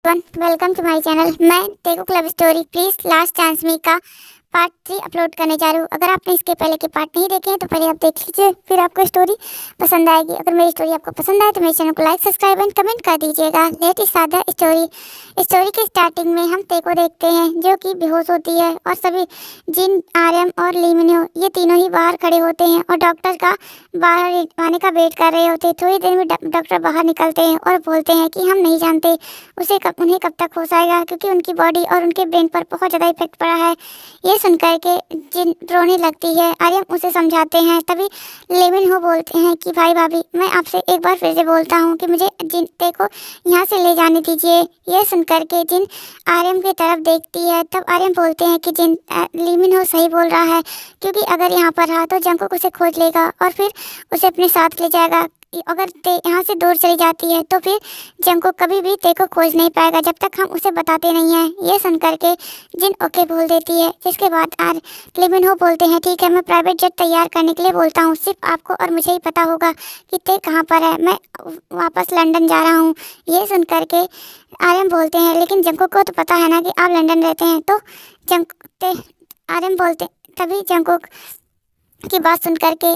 Welcome to my channel. मैं Taekook love story please last chance मी का part 3 upload करने जा रही हूँ। अगर आपने इसके पहले के पार्ट नहीं देखे हैं तो पहले आप देख लीजिए, फिर आपको स्टोरी पसंद आएगी। अगर मेरी स्टोरी आपको पसंद आए तो मेरे चैनल को लाइक सब्सक्राइब एंड कमेंट कर दीजिएगा। लेट इस सादा स्टोरी के स्टार्टिंग में हम ते को देखते हैं जो कि बेहोश होती है और सभी जिन, आर्यन और लीमिन्यो ये तीनों ही बाहर खड़े होते हैं और डॉक्टर का बाहर आने का वेट कर रहे होते हैं। थोड़ी देर में डॉक्टर बाहर निकलते हैं और बोलते हैं कि हम नहीं जानते उन्हें कब तक होश आएगा, क्योंकि उनकी बॉडी और उनके ब्रेन पर बहुत ज़्यादा इफेक्ट पड़ा है। ये सुनकर के जिन रोने लगती है। आर्यन उसे समझाते हैं। तभी लेमिन हो बोलते हैं कि भाई भाभी, मैं आपसे एक बार फिर से बोलता हूँ कि मुझे जिन ते को यहाँ से ले जाने दीजिए। ये सुनकर के जिन आर्यन की तरफ देखती है। तब आर्यन बोलते हैं कि जिन लेमिन हो सही बोल रहा है, क्योंकि अगर यहाँ पर रहा तो जंकुक उसे खोज लेगा और फिर उसे अपने साथ ले जाएगा। अगर ते यहाँ से दूर चली जाती है तो फिर जंकुक कभी भी ते को खोज नहीं पाएगा जब तक हम उसे बताते नहीं हैं। ये सुन करके जिन ओके बोल देती है, जिसके बाद लेमिन हो बोलते हैं ठीक है, मैं प्राइवेट जेट तैयार करने के लिए बोलता हूँ। सिर्फ आपको और मुझे ही पता होगा कि ते कहाँ पर है। मैं वापस लंदन जा रहा हूँ। ये सुन करके आर्यन बोलते हैं लेकिन जंकुक को तो पता है ना कि आप लंदन रहते हैं। तो आर्यन बोलते, तभी जंकुक की बात सुन करके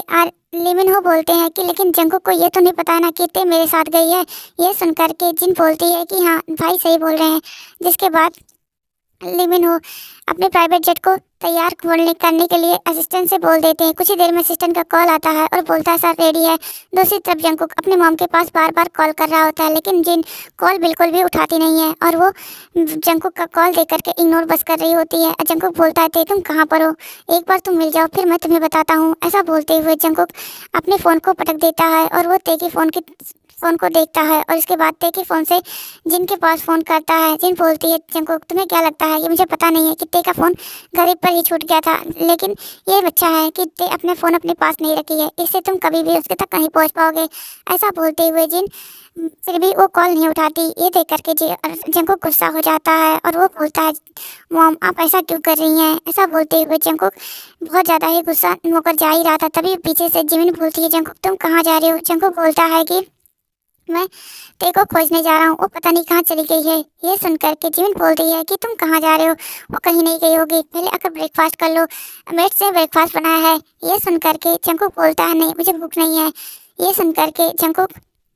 लेमिन हो बोलते हैं कि लेकिन जंकुक को ये तो नहीं पता है ना कि ते मेरे साथ गई है। ये सुन करके जिन बोलती है कि हाँ भाई सही बोल रहे हैं। जिसके बाद लेमिन हो अपने प्राइवेट जेट को तैयार करने के लिए असिस्टेंट से बोल देते हैं। कुछ ही देर में असिस्टेंट का कॉल आता है और बोलता है सर रेडी है। दूसरी तरफ जंकुक अपने मॉम के पास बार बार कॉल कर रहा होता है, लेकिन जिन कॉल बिल्कुल भी उठाती नहीं है और वो जंकुक का कॉल देख करके इग्नोर बस कर रही होती है। जंकुक बोलता है तुम कहाँ पर हो, एक बार तुम मिल जाओ फिर मैं तुम्हें बताता हूँ। ऐसा बोलते हुए जंकुक अपने फ़ोन को पटक देता है और वो ते की फ़ोन को देखता है और इसके बाद ते के फ़ोन से जिन के पास फ़ोन करता है। जिन बोलती है जंकुक तुम्हें क्या लगता है, ये मुझे पता नहीं है कि ते का फ़ोन घर पर ही छूट गया था, लेकिन ये बच्चा है कि ते अपने फ़ोन अपने पास नहीं रखी है, इससे तुम कभी भी उसके तक नहीं पहुंच पाओगे। ऐसा बोलते हुए जिन फिर भी वो कॉल नहीं उठाती। ये देख करके जंकुक गुस्सा हो जाता है और वो बोलता है मॉम आप ऐसा क्यों कर रही हैं। ऐसा बोलते हुए जंकुक बहुत ज़्यादा ही गुस्सा होकर जा ही रहा था। तभी पीछे से जिमिन बोलती है जंकुक तुम कहाँ जा रहे हो। जंकुक बोलता है कि मैं ते को खोजने जा रहा हूँ, वो पता नहीं कहाँ चली गई है। ये सुनकर के जिमिन बोल रही है कि तुम कहाँ जा रहे हो, वो कहीं नहीं गई होगी, पहले आकर ब्रेकफास्ट कर लो, मेट से ब्रेकफास्ट बनाया है। ये सुनकर के जंकुक बोलता है नहीं मुझे भूख नहीं है। ये सुनकर के जंकुक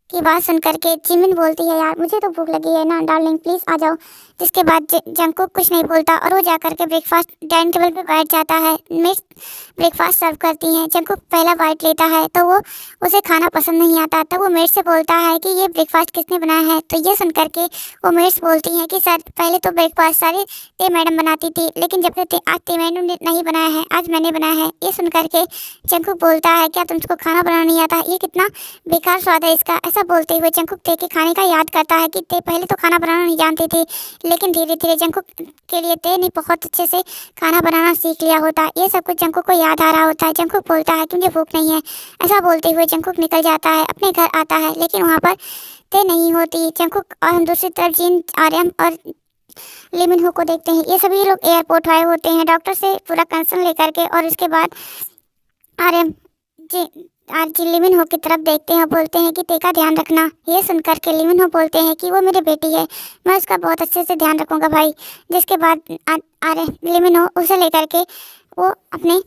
की बात सुनकर के जिमिन बोलती है यार मुझे तो भूख लगी है ना डार्लिंग, प्लीज़ आ जाओ। जिसके बाद जंकुक कुछ नहीं बोलता और वो जाकर के ब्रेकफास्ट डाइनिंग टेबल पे बैठ जाता है। मिस ब्रेकफास्ट सर्व करती हैं। जंकुक पहला बाइट लेता है तो वो उसे खाना पसंद नहीं आता। तब वो मेट से बोलता है कि ये ब्रेकफास्ट किसने बनाया है। तो ये सुनकर के वो मेट्स बोलती हैं कि सर पहले तो ब्रेकफास्ट सारे ते मैडम बनाती थी, लेकिन जब से आज ते मैडम ने नहीं बनाया है, आज मैंने बनाया है। ये सुनकर के जंकुक बोलता है क्या तुमको खाना बनाना नहीं आता, ये कितना बेकार स्वाद है इसका। ऐसा बोलते हुए जंकुक ते के खाने का याद करता है कि ते पहले तो खाना बनाना नहीं जानती थी, लेकिन धीरे धीरे जंकुक के लिए ते ने बहुत अच्छे से खाना बनाना सीख लिया होता। ये सब कुछ जंकुक को याद आ रहा होता है। जंकुक बोलता है कि मुझे भूख नहीं है। ऐसा बोलते हुए जंकुक निकल जाता है, अपने घर आता है, लेकिन वहाँ पर ते नहीं होती। जंकुक और हम दूसरी तरफ जिन, आर्यन और लिमिन हो को देखते हैं। ये सभी लोग एयरपोर्ट आए होते हैं डॉक्टर से पूरा कंसर्न लेकर के, और उसके बाद आर्यन जी लिमिन हो की तरफ देखते हैं, बोलते हैं कि ते का ध्यान रखना। ये सुनकर के लिमिन हो बोलते हैं कि वो मेरी बेटी है, मैं उसका बहुत अच्छे से ध्यान रखूंगा भाई। जिसके बाद लिमिन हो उसे लेकर के वो अपने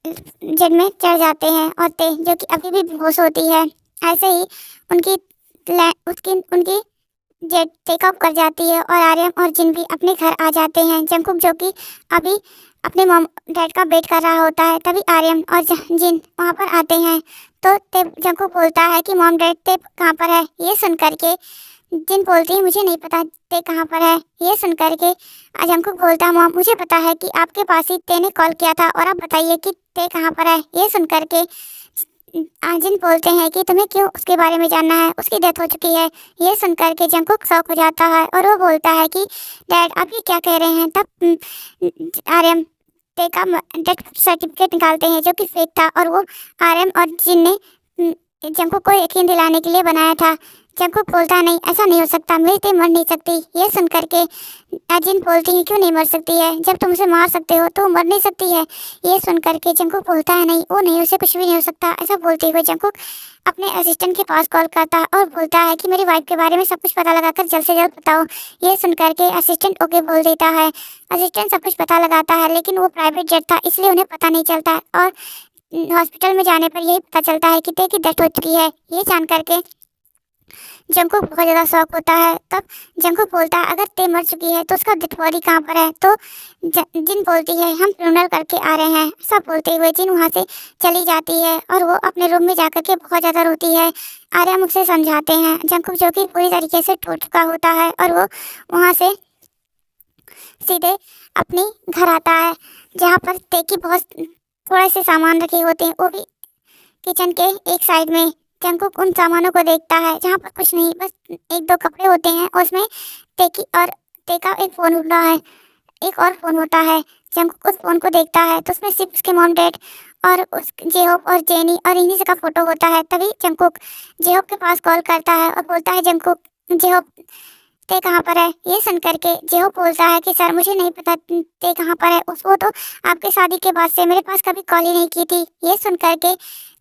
जेट में चढ़ जाते हैं और ते जो कि अभी भी बेहोश होती है। ऐसे ही उनकी उनकी जेट टेक ऑफ कर जाती है और आर्यन और जिन भी अपने घर आ जाते हैं। जंकुक जो कि अभी अपने मॉम डैड का वेट कर रहा होता है। तभी आर्यन और जिन वहाँ पर आते हैं तो जंकुक बोलता है कि मॉम डैड ते कहाँ पर है। ये सुन करके जिन बोलती है मुझे नहीं पता ते कहाँ पर है। ये सुन करके जंकुक बोलता है मॉम मुझे पता है कि आपके पास ही ते ने कॉल किया था, और आप बताइए कि ते कहाँ पर है। ये सुन करके जिन बोलते हैं कि तुम्हें क्यों उसके बारे में जानना है, उसकी डेथ हो चुकी है। ये सुनकर के जंकुक शॉक हो जाता है और वो बोलता है कि डैड आप ये क्या कह रहे हैं। तब आर्यन ते का डेथ सर्टिफिकेट निकालते हैं जो कि फेक था, और वो आर्यन और जिन ने जंकुक को यकीन दिलाने के लिए बनाया था। जंकुक बोलता है नहीं, ऐसा नहीं हो सकता, मेरी टीम मर नहीं सकती। ये सुन करके जिन बोलती है क्यों नहीं मर सकती है, जब तुम उसे मार सकते हो तो वो मर नहीं सकती है। ये सुन करके जंकुक बोलता है नहीं, वो नहीं, उसे कुछ भी नहीं हो सकता। ऐसा बोलते हुए जंकुक अपने असिस्टेंट के पास कॉल करता है और बोलता है कि मेरी वाइफ के बारे में सब कुछ पता लगाकर जल्द से जल्द बताओ। ये सुन करके असिस्टेंट ओके बोल देता है। असिस्टेंट सब कुछ पता लगाता है, लेकिन वो प्राइवेट जेट था इसलिए उन्हें पता नहीं चलता और हॉस्पिटल में जाने पर यही पता चलता है कि ते की डेथ हो चुकी है। ये जान करके जंकुक बहुत ज़्यादा शौक होता है। तब जंकुक बोलता है अगर ते मर चुकी है तो उसका डेड बॉडी कहाँ पर है। तो जिन बोलती है हम फ्यूनरल करके आ रहे हैं। सब बोलते हुए जिन वहाँ से चली जाती है और वो अपने रूम में जाकर के बहुत ज़्यादा रोती है। आर्या मुझसे समझाते हैं। जंकुक जो कि पूरी तरीके से टूट चुका होता है और वो वहाँ से सीधे अपनी घर आता है, जहाँ पर ते की बहुत थोड़े से सामान रखे होते हैं, वो भी किचन के एक साइड में। जंकुक उन सामानों को देखता है जहाँ पर कुछ नहीं, बस एक दो कपड़े होते हैं और उसमें ते का एक फ़ोन उड़ रहा है, एक और फ़ोन होता है। जंकुक उस फ़ोन को देखता है तो उसमें सिर्फ उसके मॉम डैड और उस जेहोप और जेनी और इन्हीं से का फ़ोटो होता है। तभी जंकुक जेहोप के पास कॉल करता है और बोलता है जंकुक जेहोप ते कहाँ पर है। ये सुन करके जेहोप बोलता है कि सर मुझे नहीं पता ते कहाँ पर है, उसको तो आपके शादी के बाद से मेरे पास कभी कॉल ही नहीं की थी। ये सुन करके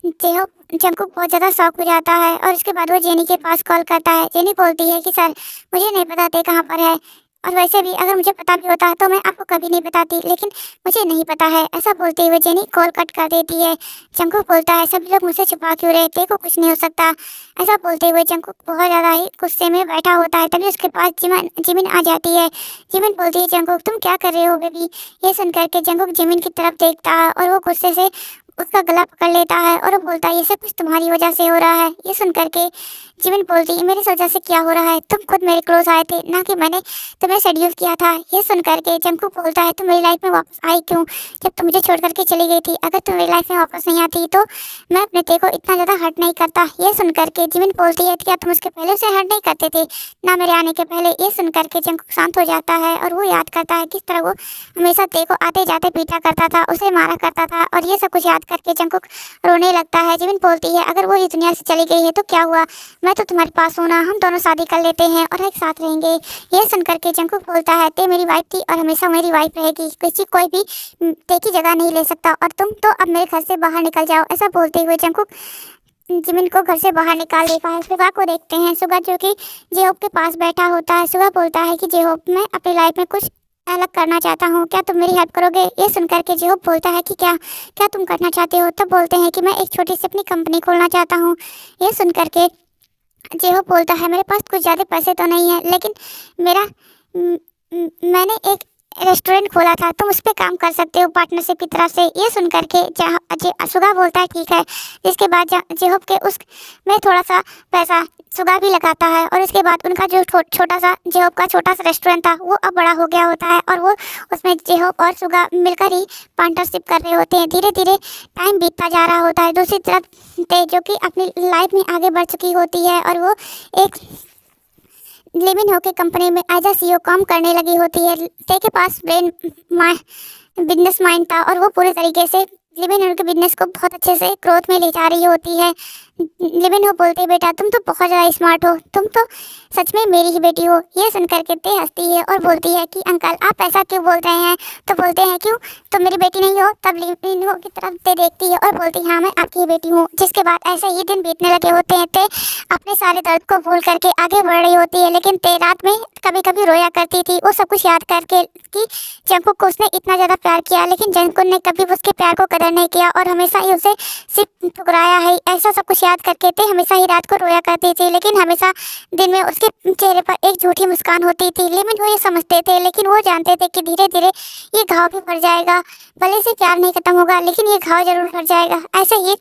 जंकुक बहुत ज़्यादा शॉक हो जाता है और उसके बाद वो जेनी के पास कॉल करता है। जेनी बोलती है कि सर मुझे नहीं पता ते कहाँ पर है, और वैसे भी अगर मुझे पता भी होता तो मैं आपको कभी नहीं बताती, लेकिन मुझे नहीं पता है। ऐसा बोलते हुए जेनी कॉल कट कर देती है। जंकुक बोलता है सभी लोग मुझसे छुपा क्यों रहे, ते को कुछ नहीं हो सकता। ऐसा बोलते हुए जंकुक बहुत ज़्यादा ही गुस्से में बैठा होता है। तभी उसके पास जिमिन आ जाती है। जिमिन बोलती है जंकुक तुम क्या कर रहे हो बेबी। ये सुन करके जंकुक जिमिन की तरफ देखता है और वो गुस्से से उसका गला पकड़ लेता है और वो बोलता है ये सब कुछ तुम्हारी वजह से हो रहा है। ये सुन करके जिमिन बोलती है मेरी वजह से क्या हो रहा है, तुम खुद मेरे क्लोज आए थे, ना कि मैंने तुम्हें शेड्यूल किया था। ये सुन करके जंकुक बोलता है तुम मेरी लाइफ में वापस आई क्यों, जब तुम मुझे छोड़ करके चली गई थी। अगर तुम मेरी लाइफ में वापस नहीं आती तो मैं अपने ते को इतना ज़्यादा हर्ट नहीं करता। ये सुन करके जिमिन बोलती है क्या तुम उसके पहले उसे हर्ट नहीं करते थे, ना मेरे आने के पहले। ये सुन करके जंकुक शांत हो जाता है और वो याद करता है किस तरह वो हमेशा ते को आते जाते पीटा करता था, उसे मारा करता था, और ये सब कुछ याद करके जंकुक रोने लगता है। जिमिन बोलती है अगर वो इस दुनिया से चली गई है तो क्या हुआ, मैं तो तुम्हारे पास हूँ ना, हम दोनों शादी कर लेते हैं और एक साथ रहेंगे। ये सुन करके जंकुक बोलता है ते मेरी वाइफ थी और हमेशा मेरी वाइफ रहेगी, किसी कोई भी ते की जगह नहीं ले सकता, और तुम तो अब मेरे घर से बाहर निकल जाओ। ऐसा बोलते हुए जंकुक जिमिन को घर से बाहर निकाल देता है। सुगा को देखते हैं, सुगा जो कि जेहोप के पास बैठा होता है। सुगा बोलता है कि जेहोप मैं अपनी लाइफ में कुछ अलग करना चाहता हूँ, क्या तुम मेरी हेल्प करोगे। ये सुनकर के जेहोप बोलता है कि क्या क्या तुम करना चाहते हो। तब बोलते हैं कि मैं एक छोटी सी अपनी कंपनी खोलना चाहता हूँ। ये सुनकर के जेहोप बोलता है मेरे पास कुछ ज़्यादा पैसे तो नहीं है, लेकिन मेरा मैंने एक रेस्टोरेंट खोला था, तुम उस पर काम कर सकते हो पार्टनरशिप की तरफ से। ये सुन करके सुगा बोलता है ठीक है। इसके बाद जेहोप के उस में थोड़ा सा पैसा सुगा भी लगाता है, और इसके बाद उनका जो छोटा सा जेहोप का छोटा सा रेस्टोरेंट था वो अब बड़ा हो गया होता है, और वो उसमें जेहोप और सुगा मिलकर ही पार्टनरशिप कर रहे होते हैं। धीरे धीरे टाइम बीतता जा रहा होता है। दूसरी तरफ ते जो कि अपनी लाइफ में आगे बढ़ चुकी होती है और वो एक लिविन होके कंपनी में एज अ सीईओ काम करने लगी होती है। ते के पास बिजनेस माइंड था और वो पूरे तरीके से लिविन हो के बिजनेस को बहुत अच्छे से ग्रोथ में ले जा रही होती है। लिविन हो बोलते बेटा तुम तो बहुत ज़्यादा स्मार्ट हो, तुम तो सच में मेरी ही बेटी हो। ये सुनकर के ते हंसती है और बोलती है कि अंकल आप ऐसा क्यों बोल रहे हैं। तो बोलते हैं क्यों तुम मेरी बेटी नहीं हो। तब लिविन हो की तरफ ते देखती है और बोलती है हाँ मैं आपकी ही बेटी हूँ। जिसके बाद ऐसे ही दिन बीतने लगे होते हैं। ते अपने सारे दर्द को भूल करके आगे बढ़ रही होती है, लेकिन ते रात में कभी कभी रोया करती थी, वो सब कुछ याद करके कि जंकुक को उसने इतना ज़्यादा प्यार किया, लेकिन जंकुक ने कभी उसके प्यार को कदर नहीं किया और हमेशा ही उसे सिर्फ ठुकराया है। ऐसा सब कुछ याद करके ते हमेशा ही रात को रोया करती थी, लेकिन हमेशा दिन में उसके चेहरे पर एक झूठी मुस्कान होती थी। लेकिन वो ये समझते थे, लेकिन वो जानते थे कि धीरे धीरे ये घाव भी भर जाएगा, भले से प्यार नहीं खत्म होगा लेकिन ये घाव जरूर भर जाएगा। ऐसे ही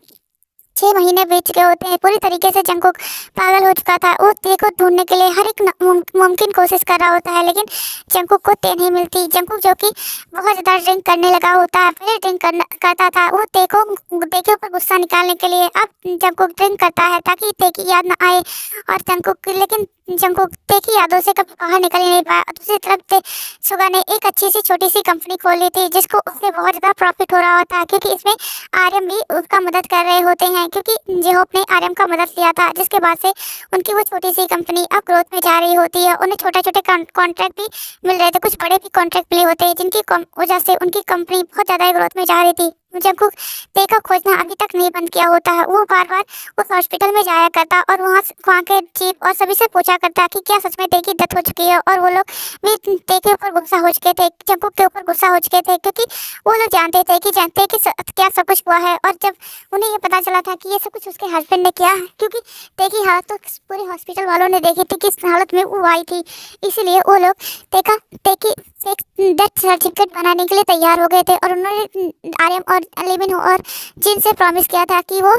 6 महीने बीत चुके होते हैं। पूरी तरीके से जंकुक पागल हो चुका था। वो ते को ढूंढने के लिए हर एक मुमकिन कोशिश कर रहा होता है, लेकिन जंकुक को ते नहीं मिलती। जंकुक जो कि बहुत ज़्यादा ड्रिंक करने लगा होता है, पहले ड्रिंक करता था वो ते के ऊपर गुस्सा निकालने के लिए। अब जंकुक ड्रिंक करता है ताकि ते की याद ना आए, और जंकुक लेकिन जंगकुक ते की यादों से कभी बाहर निकल ही नहीं पाया। और दूसरी तरफ सुगा ने एक अच्छी सी छोटी सी कंपनी खोली थी जिसको उससे बहुत ज़्यादा प्रॉफिट हो रहा होता है, क्योंकि इसमें आर्यन भी उसका मदद कर रहे होते हैं, क्योंकि जेहोप ने आर्यन का मदद लिया था, जिसके बाद से उनकी वो छोटी सी कंपनी अब ग्रोथ में जा रही होती है। उन्हें छोटे छोटे कॉन्ट्रैक्ट भी मिल रहे थे, कुछ बड़े भी कॉन्ट्रैक्ट मिले होते हैं, जिनकी वजह से उनकी कंपनी बहुत ज़्यादा ग्रोथ में जा रही थी। जंगकुक ते का खोजना अभी तक नहीं बंद किया होता है। वो बार बार उस हॉस्पिटल में जाया करता और वहाँ के चीफ और सभी से पूछा करता कि क्या सच में ते की डेथ हो चुकी है। और वो लोग भी ते के ऊपर गुस्सा हो चुके थे, जंगकुक के ऊपर गुस्सा हो चुके थे, क्योंकि वो लोग जानते थे कि क्या सब कुछ हुआ है। और जब उन्हें ये पता चला था कि ये सब कुछ उसके हस्बैंड ने किया है, क्योंकि ते की हालत तो पूरे हॉस्पिटल वालों ने देखी थी, किस हालत में वो आई थी, इसीलिए वो लोग ते की एक डेथ सर्टिफिकेट बनाने के लिए तैयार हो गए थे। और उन्होंने आर्यन और लिविन और जिन से प्रॉमिस किया था कि वो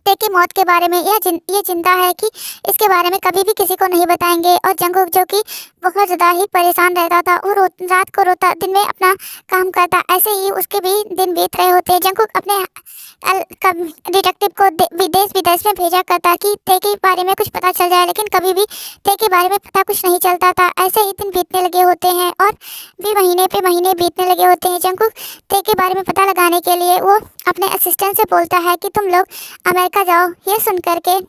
ते की मौत के बारे में ये चिंता है कि इसके बारे में कभी भी किसी को नहीं बताएंगे। और जंगकुक जो कि बहुत ज़्यादा ही परेशान रहता था, वो रात को रोता, दिन में अपना काम करता, ऐसे ही उसके भी दिन बीत रहे होते। जंगकुक अपने डिटेक्टिव को विदेश विदेश में भेजा करता कि ते के बारे में कुछ पता चल जाए, लेकिन कभी भी ते के बारे में पता कुछ नहीं चलता था। ऐसे ही दिन बीतने लगे होते हैं और भी महीने पे महीने बीतने लगे होते हैं। जंगकुक ते के बारे में पता लगाने के लिए वो अपने असिस्टेंट से बोलता है कि तुम लोग अमेरिका जाओ। ये सुन करके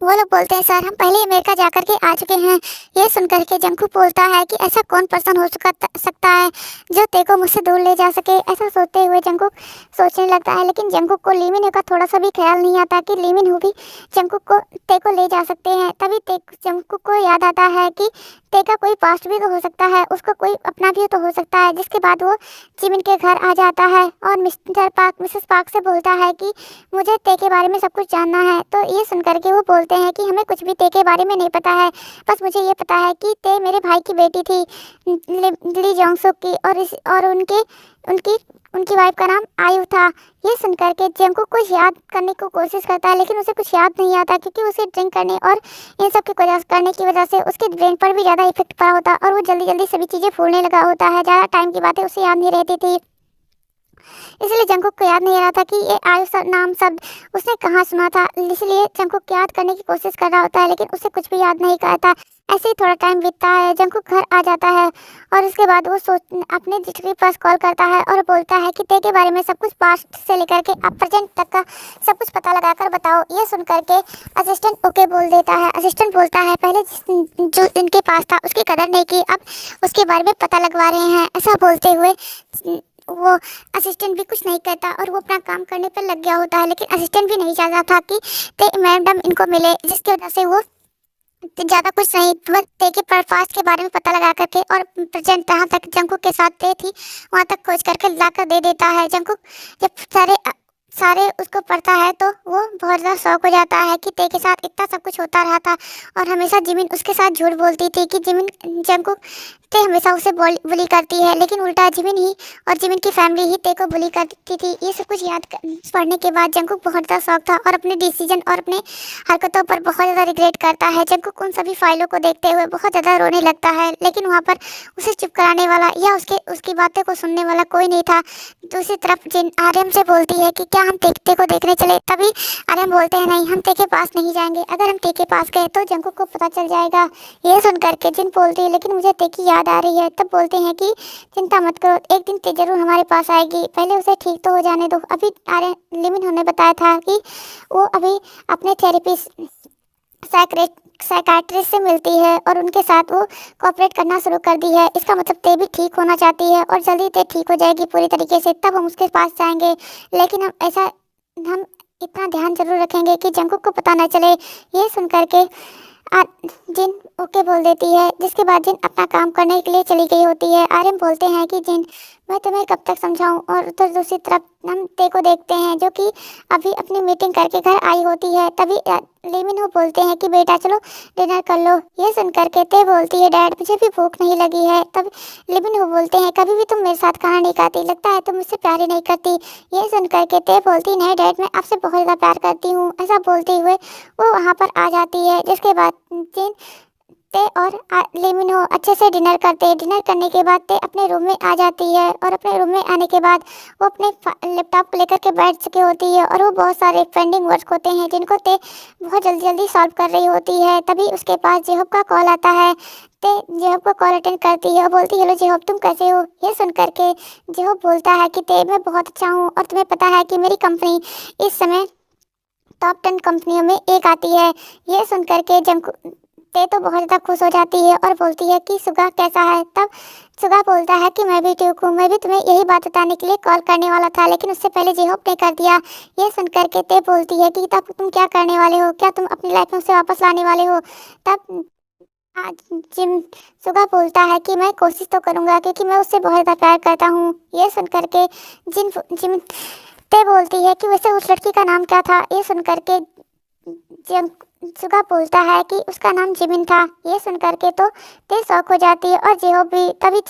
वो लोग बोलते हैं सर हम पहले अमेरिका जा कर के आ चुके हैं। ये सुन करके जंगकुक बोलता है कि ऐसा कौन पर्सन हो सकता है जो ते को मुझसे दूर ले जा सके। ऐसा सोचते हुए जंगकुक सोचने लगता है, लेकिन जंगकुक को लीमिन का थोड़ा सा भी ख्याल नहीं आता कि लीमिन हु भी जंगकुक को ते को ले जा सकते हैं। तभी जंगकुक को याद आता है कि ते का कोई पास्ट भी तो हो सकता है, उसका कोई अपना भी तो हो सकता है। जिसके बाद वो जिमिन के घर आ जाता है और मिसेस पार्क से बोलता है कि मुझे ते के बारे में सब कुछ जानना है। तो ये सुन करके वो बोलते हैं कि हमें कुछ भी ते के बारे में नहीं पता है, बस मुझे ये पता है कि ते मेरे भाई की बेटी थी ली जोंगसुक की, और उनकी उनकी वाइफ का नाम आयु था। ये सुन करके जंगकुक कुछ याद करने की कोशिश करता है, लेकिन उसे कुछ याद नहीं आता, क्योंकि उसे ड्रिंक करने और इन सब की करने की वजह से उसके ब्रेन पर भी ज़्यादा इफेक्ट पड़ा होता और वो जल्दी जल्दी सभी चीज़ें भूलने लगा होता है। ज़्यादा टाइम की बातें उसे याद नहीं रहती थी, इसलिए जंगकुक को याद नहीं आ रहा था कि ये आयु नाम शब्द उसने कहाँ सुना था। इसलिए जंगकुक याद करने की कोशिश कर रहा होता है, लेकिन उसे कुछ भी याद नहीं करता। ऐसे ही थोड़ा टाइम बीतता है, जंगकुक घर आ जाता है और उसके बाद वो अपने डिटेक्टिव के पास कॉल करता है और बोलता है कि ते के बारे में सब कुछ पास्ट से लेकर के अब प्रेजेंट तक का सब कुछ पता लगा कर बताओ। ये सुन करके असिस्टेंट ओके बोल देता है। असिस्टेंट बोलता है पहले जो इनके पास था उसकी कदर नहीं की, अब उसके बारे में पता लगवा रहे हैं। ऐसा बोलते हुए वो असिस्टेंट भी कुछ नहीं कहता और वो अपना काम करने पर लग गया होता है, लेकिन असिस्टेंट भी नहीं चाहता था कि ते मैडम इनको मिले, जिसकी वजह से वो ज़्यादा कुछ नहीं बस ते के पास्ट के बारे में पता लगा करके और प्रेजेंट जहाँ तक जंगकुक के साथ ते थी वहाँ तक खोज करके ला कर दे देता है। जंगकुक जब सारे उसको पढ़ता है तो वो बहुत ज़्यादा शौक हो जाता है कि ते के साथ इतना सब कुछ होता रहा था। और हमेशा जिमिन उसके साथ झूठ बोलती थी कि जंगकुक ते हमेशा उसे बुली करती है, लेकिन उल्टा जिमिन ही और जिमिन की फैमिली ही ते को बुली करती थी। ये सब कुछ पढ़ने के बाद जंगकुक बहुत ज़्यादा शौक था और अपने डिसीजन और अपने हरकतों पर बहुत ज़्यादा रिग्रेट करता है। जंगकुक उन सभी फाइलों को देखते हुए बहुत ज़्यादा रोने लगता है, लेकिन वहाँ पर उसे चुप कराने वाला या उसकी बातें को सुनने वाला कोई नहीं था। दूसरी तरफ जिन आर्यन से बोलती है कि क्या हम ते को देखने चले, तभी आर्यन बोलते हैं नहीं हम ते के पास नहीं जाएंगे, अगर हम ते के पास गए तो जंगकुक को पता चल जाएगा। ये सुन करके जिन बोलती है लेकिन मुझे ते की याद आ रही है, तब बोलते हैं कि चिंता मत करो, एक दिन ते जरूर हमारे पास आएगी, पहले उसे ठीक तो हो जाने दो। अभी आर्यन लिमिन ने बताया था कि वो अभी अपने थेरेपिस्ट साइकाट्रिस्ट से मिलती है और उनके साथ वो कोऑपरेट करना शुरू कर दी है। इसका मतलब ते भी ठीक होना चाहती है और जल्दी ते ठीक हो जाएगी पूरी तरीके से, तब हम उसके पास जाएंगे। लेकिन हम इतना ध्यान जरूर रखेंगे कि जंगकुक को पता न चले। ये सुन करके जिन ओके बोल देती है, जिसके बाद जिन अपना काम करने के लिए चली गई होती है। आर्यन बोलते हैं कि जिन मैं तुम्हें कब तक समझाऊं, और उधर दूसरी तरफ हम ते को देखते हैं जो कि अभी अपनी मीटिंग करके घर आई होती है। तभी लेमिन हो बोलते हैं कि बेटा चलो डिनर कर लो। ये सुन करके ते बोलती है डैड मुझे भी भूख नहीं लगी है। तब लेमिन हो बोलते हैं कभी भी तुम मेरे साथ खाना नहीं खाती, लगता है तुम मुझसे प्यार ही नहीं करती। ये सुन करके ते बोलती नहीं डैड मैं आपसे बहुत ज़्यादा प्यार करती हूँ। ऐसा बोलते हुए वो वहाँ पर आ जाती है, जिसके बाद जिन ते और लेमिन हो अच्छे से डिनर करते हैं। डिनर करने के बाद ते अपने रूम में आ जाती है और अपने रूम में आने के बाद वो अपने लैपटॉप को लेकर के बैठ चुकी होती है और वो बहुत सारे पेंडिंग वर्क होते हैं जिनको ते बहुत जल्दी जल्दी सॉल्व कर रही होती है। तभी उसके पास जेहब का कॉल आता है। ते जेहब का कॉल अटेंड करती है और बोलती है, हेलो जेहब, तुम कैसे हो? ये सुन करके जेहब बोलता है कि ते मैं बहुत अच्छा हूँ और तुम्हें पता है कि मेरी कंपनी इस समय टॉप 10 कंपनियों में एक आती है। ये सुन करके ते तो बहुत ज़्यादा खुश हो जाती है और बोलती है कि सुगा कैसा है? तब सुगा बोलता है कि मैं भी ठीक हूँ, मैं भी तुम्हें यही बात बताने के लिए कॉल करने वाला था, लेकिन उससे पहले जेहब ने कर दिया। ये सुन करके ते बोलती है कि तब तुम क्या करने वाले हो? क्या तुम अपनी लाइफ में उसे वापस लाने वाले हो? तब आज जिम सुगा बोलता है कि मैं कोशिश तो करूँगा क्योंकि मैं उससे बहुत ज़्यादा प्यार करता हूँ। ये सुन करके जिम जिम ते बोलती है कि वैसे उस लड़की का नाम क्या था? ये सुन करके जिम सुगा बोलता है कि उसका नाम जिमिन था। ये सुन करके तो ते शौक हो जाती है और जेहो भी। तभी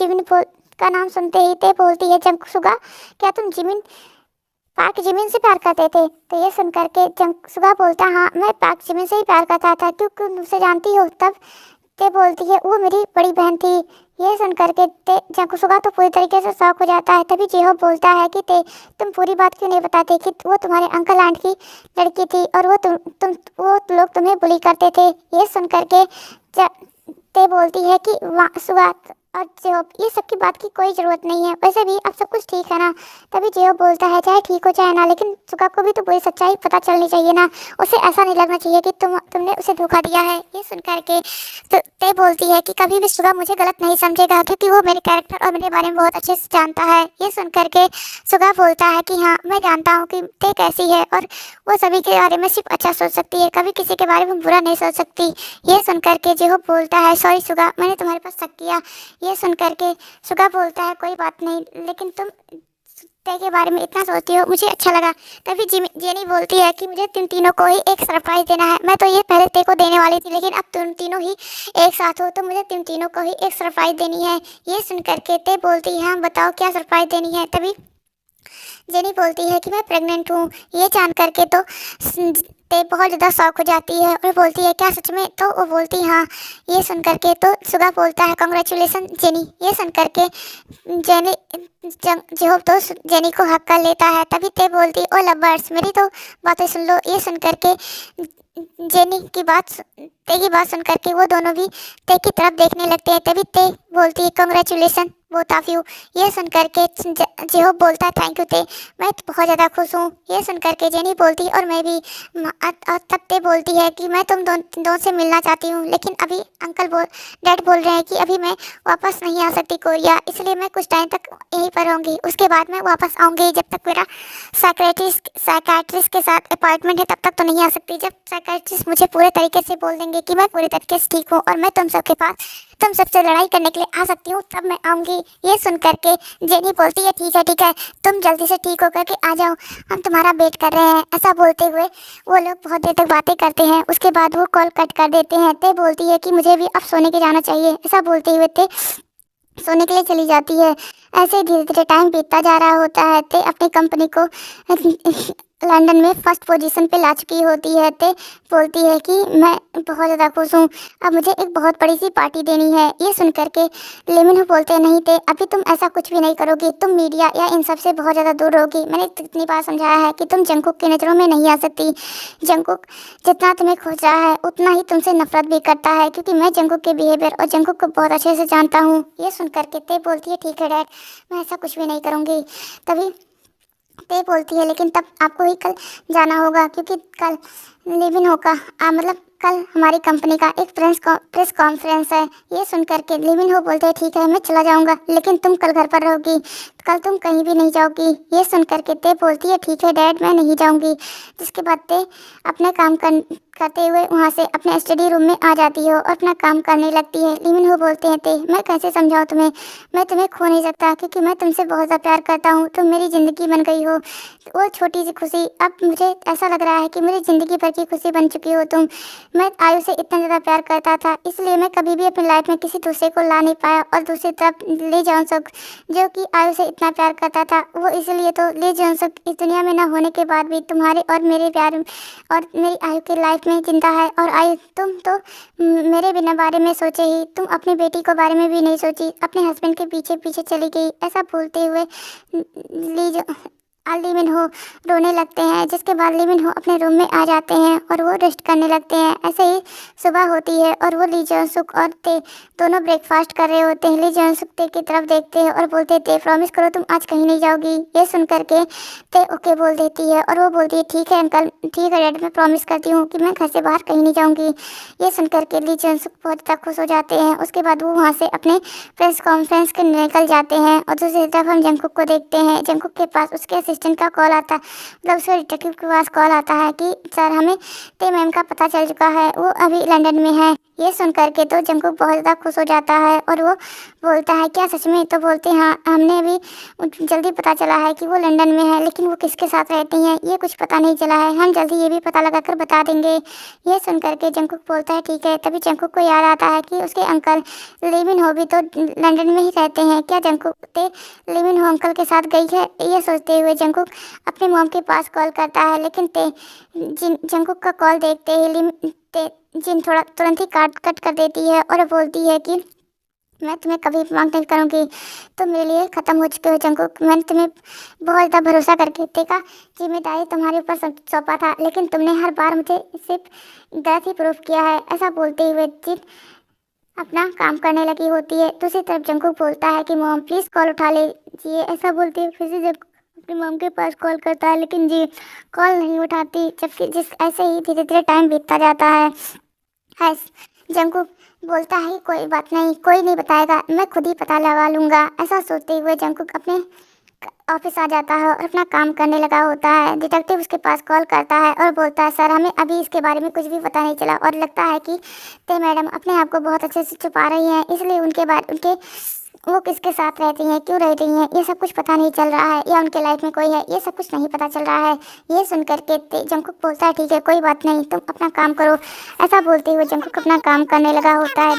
का नाम सुनते ही ते बोलती है, जंग सुगा, क्या तुम पार्क जिमिन से प्यार करते थे? तो ये सुन करके जंग सुगा बोलता, हाँ मैं पार्क जिमिन से ही प्यार करता था, क्योंकि तुम उसे जानती हो? तब ते बोलती है, वो मेरी बड़ी बहन थी। ये सुन करके ते जंकुसुगा तो पूरी तरीके से शॉक हो जाता है। तभी जेहो बोलता है कि ते तुम पूरी बात क्यों नहीं बताते कि वो तुम्हारे अंकल आंट की लड़की थी और वो लोग तुम्हें बुली करते थे। ये सुन करके ते बोलती है कि सुगा और जेहो, ये सब की बात की कोई ज़रूरत नहीं है, वैसे भी अब सब कुछ ठीक है ना? तभी जेहो बोलता है, चाहे ठीक हो चाहे ना, लेकिन सुगा को भी तो पूरी सच्चाई पता चलनी चाहिए ना। उसे ऐसा नहीं लगना चाहिए कि तुमने उसे धोखा दिया है। ये सुन करके तो ते बोलती है कि कभी भी सुगा मुझे गलत नहीं समझेगा क्योंकि वो मेरे कैरेक्टर और मेरे बारे में बहुत अच्छे से जानता है। ये सुन करके सुगा बोलता है कि हाँ मैं जानता हूँ कि ते कैसी है और वो सभी के बारे में सिर्फ अच्छा सोच सकती है, कभी किसी के बारे में बुरा नहीं सोच सकती। ये सुन करके जेहो बोलता है, सॉरी सुगा, मैंने तुम्हारे पास शक किया। ये सुन करके सुगा बोलता है, कोई बात नहीं, लेकिन तुम ते के बारे में इतना सोचती हो, मुझे अच्छा लगा। तभी जेनी बोलती है कि मुझे तुम तीनों को ही एक सरप्राइज देना है। मैं तो ये पहले ते को देने वाली थी, लेकिन अब तुम तीनों ही एक साथ हो तो मुझे तुम तीनों को ही एक सरप्राइज देनी है। ये सुन करके ते बोलती है, हाँ बताओ क्या सरप्राइज देनी है? तभी जेनी बोलती है कि मैं प्रेग्नेंट हूँ। ये जान करके तो ते बहुत ज़्यादा शौक हो जाती है और बोलती है, क्या सच में? तो वो बोलती हाँ। ये सुन करके तो सुगा बोलता है, कॉन्ग्रेचुलेसन जेनी। ये सुन करके जेनी जेहोब तो जेनी को हक कर लेता है। तभी ते बोलती, ओ लवर्स मेरी तो बातें सुन लो। ये सुन करके जेनी की बात ते की बात सुन करके वो दोनों भी ते की तरफ देखने लगते हैं। तभी ते बोलती है, कॉन्ग्रेचुलेसन बोथ ऑफ यू। ये सुन करके जेहोब बोलता है, थैंक यू ते, मैं तो बहुत ज़्यादा खुश हूँ। ये सुन करके जेनी बोलती और मैं भी। और तब ते बोलती है कि मैं तुम दोनों से मिलना चाहती हूँ, लेकिन अभी डैड बोल रहे हैं कि अभी मैं वापस नहीं आ सकती कोरिया, इसलिए मैं कुछ टाइम तक यहीं पर रहूँगी, उसके बाद मैं वापस आऊँगी। जब तक मेरा साइकेट्रिस्ट के साथ अपॉइंटमेंट है तब तक तो नहीं आ सकती। जब साइकेट्रिस्ट मुझे पूरे तरीके से बोल देंगे कि मैं पूरे तरीके से ठीक हूँ और मैं तुम सबसे लड़ाई करने के लिए आ सकती हूँ, तब मैं आऊँगी। ये सुन करके जेनी बोलती है, ठीक है, तुम जल्दी से ठीक होकर के आ जाओ, हम तुम्हारा वेट कर रहे हैं। ऐसा बोलते हुए वो लोग बहुत देर तक बातें करते हैं। उसके बाद वो कॉल कट कर देते हैं। ते बोलती है कि मुझे भी अब सोने के जाना चाहिए। ऐसा बोलते हुए ते सोने के लिए चली जाती है। ऐसे धीरे धीरे टाइम बीतता जा रहा होता है। ते अपनी कंपनी को लंदन में फर्स्ट पोजीशन पे ला चुकी होती है। ते बोलती है कि मैं बहुत ज़्यादा खुश हूँ, अब मुझे एक बहुत बड़ी सी पार्टी देनी है। ये सुन करके लेमिन बोलते हैं, नहीं ते, अभी तुम ऐसा कुछ भी नहीं करोगी, तुम मीडिया या इन सब से बहुत ज़्यादा दूर रहोगी। मैंने कितनी बार समझाया है कि तुम जंगकुक की नज़रों में नहीं आ सकती। जंगकुक जितना तुम्हें खोज रहा है उतना ही तुमसे नफरत भी करता है, क्योंकि मैं जंगकुक के बिहेवियर और जंगकुक को बहुत अच्छे से जानता हूँ। ये सुन करके ते बोलती है, ठीक है डैड, मैं ऐसा कुछ भी नहीं करूँगी। तभी ते बोलती है, लेकिन तब आपको ही कल जाना होगा, क्योंकि कल लिविन होगा, मतलब कल हमारी कंपनी का एक प्रेस कॉन्फ्रेंस है। ये सुन करके लिविन हो बोलते हैं, ठीक है मैं चला जाऊंगा, लेकिन तुम कल घर पर रहोगी, कल तुम कहीं भी नहीं जाओगी। ये सुन करके ते बोलती है, ठीक है डैड, मैं नहीं जाऊंगी। जिसके बाद ते अपने काम करते हुए वहाँ से अपने स्टडी रूम में आ जाती है और अपना काम करने लगती है। लिविन हो बोलते हैं, ते मैं कैसे समझाऊँ तुम्हें, मैं तुम्हें खो नहीं सकता, क्योंकि मैं तुमसे बहुत ज़्यादा प्यार करता हूँ, तुम मेरी ज़िंदगी बन गई हो। वो छोटी सी खुशी अब मुझे ऐसा लग रहा है कि मेरी ज़िंदगी भर की खुशी बन चुकी हो तुम। मैं आयु से इतना ज़्यादा प्यार करता था, इसलिए मैं कभी भी अपनी लाइफ में किसी दूसरे को ला नहीं पाया। और दूसरी तरफ ली जॉन सुक, जो कि आयु से इतना प्यार करता था, वो इसलिए तो ली जॉन सुक इस दुनिया में ना होने के बाद भी तुम्हारे और मेरे प्यार और मेरी आयु की लाइफ में जिंदा है। और आयु, तुम तो मेरे बिना बारे में सोचे ही, तुम अपनी बेटी को बारे में भी नहीं सोची, अपने हस्बैंड के पीछे पीछे चली गई। ऐसा बोलते हुए ली लिमिन हो रोने लगते हैं, जिसके बाद लिमिन हो अपने रूम में आ जाते हैं और वो रेस्ट करने लगते हैं। ऐसे ही सुबह होती है और वो ली जॉन सुक और ते दोनों ब्रेकफास्ट कर रहे होते हैं। ली जॉन सुक ते की तरफ देखते हैं और बोलते ते प्रॉमिस करो तुम आज कहीं नहीं जाओगी। ये सुन करके ते ओके बोल देती है और वो बोलती है ठीक है अंकल, ठीक है डैड, मैं प्रॉमिस करती हूँ कि मैं घर से बाहर कहीं नहीं जाऊँगी। ये सुन करके ली जॉन सुक बहुत ज़्यादा खुश हो जाते हैं। उसके बाद वो वहाँ से अपने प्रेस कॉन्फ्रेंस के निकल जाते हैं। और दूसरी तरफ हम जंगकुक को देखते हैं। जंगकुक के पास उसके असिस्टेंट का कॉल आता है, मतलब उसके डिटेक्टिव के पास कॉल आता है कि सर हमें ते मैम का पता चल चुका है, वो अभी लंदन में है। ये सुन करके तो जंगकुक बहुत ज़्यादा खुश हो जाता है और वो बोलता है क्या सच में? तो बोलते हैं हाँ, हमने अभी जल्दी पता चला है कि वो लंदन में है, लेकिन वो किसके साथ रहती हैं ये कुछ पता नहीं चला है, हम जल्दी ये भी पता लगा कर बता देंगे। ये सुन करके जंगकुक बोलता है ठीक है। तभी जंगकुक को याद आता है कि उसके अंकल लिमिन हो भी तो लंदन में ही रहते हैं। क्या जंगकुक ते लिमिन हो अंकल के साथ गई है? ये सोचते हुए जंगकुक अपने मॉम के पास कॉल करता है, लेकिन ते जंगकुक का कॉल देखते ही जिन थोड़ा तुरंत ही कट कर देती है और बोलती है कि मैं तुम्हें कभी मांग नहीं करूँगी, तुम मेरे लिए ख़त्म हो चुके हो जंगकुक। मैंने तुम्हें बहुत ज़्यादा भरोसा करके देखा, जिम्मेदारी तुम्हारे ऊपर सौंपा था, लेकिन तुमने हर बार मुझे सिर्फ गलत ही प्रूफ किया है। ऐसा बोलते हुए जिन अपना काम करने लगी होती है। दूसरी तरफ जंगकुक बोलता है कि मॉम प्लीज़ कॉल उठा लीजिए। ऐसा बोलते हुए फिर से जंगकुक अपनी मॉम के पास कॉल करता है, लेकिन जी कॉल नहीं उठाती। जबकि जिस ऐसे ही धीरे धीरे टाइम बीतता जाता है। जंगकुक बोलता है कोई बात नहीं, कोई नहीं बताएगा, मैं खुद ही पता लगा लूँगा। ऐसा सोचते हुए जंगकुक अपने ऑफिस आ जाता है और अपना काम करने लगा होता है। डिटेक्टिव उसके पास कॉल करता है और बोलता है सर हमें अभी इसके बारे में कुछ भी पता नहीं चला और लगता है कि ते मैडम अपने आप को बहुत अच्छे से छुपा रही हैं, इसलिए उनके वो किसके साथ रहती हैं, क्यों रह रही हैं, ये सब कुछ पता नहीं चल रहा है, या उनके लाइफ में कोई है, ये सब कुछ नहीं पता चल रहा है। ये सुन करके जंगकुक बोलता है ठीक है कोई बात नहीं, तुम अपना काम करो। ऐसा बोलते हुए जंगकुक अपना काम करने लगा होता है।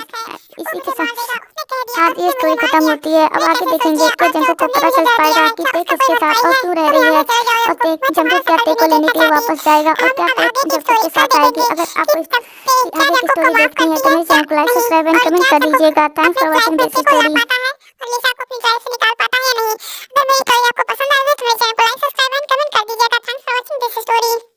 इसी के साथ आज ये स्टोरी खत्म होती है। अब आगे देखेंगे तो जंगकुक को पता चल पाएगा कि ते किसके साथ और क्यों रह रही है, और जंगकुक क्या ते को लेने के लिए वापस जाएगा और क्या ते जंगकुक के साथ आएगी। अगर आपको आगे की स्टोरी देखनी है तो मेरे चैनल को लाइक सब्सक्राइब एंड कमेंट कर दीजिएगा। Thanks for watching this story. और लिसा को अपनी ड्राइव से निकाल पाता है या नहीं। अगर मेरी स्टोरी आपको पसंद आए तो मेरे चैनल को लाइक सब्सक्राइब एंड कमेंट कर दीजिएगा। Thanks for watching this story.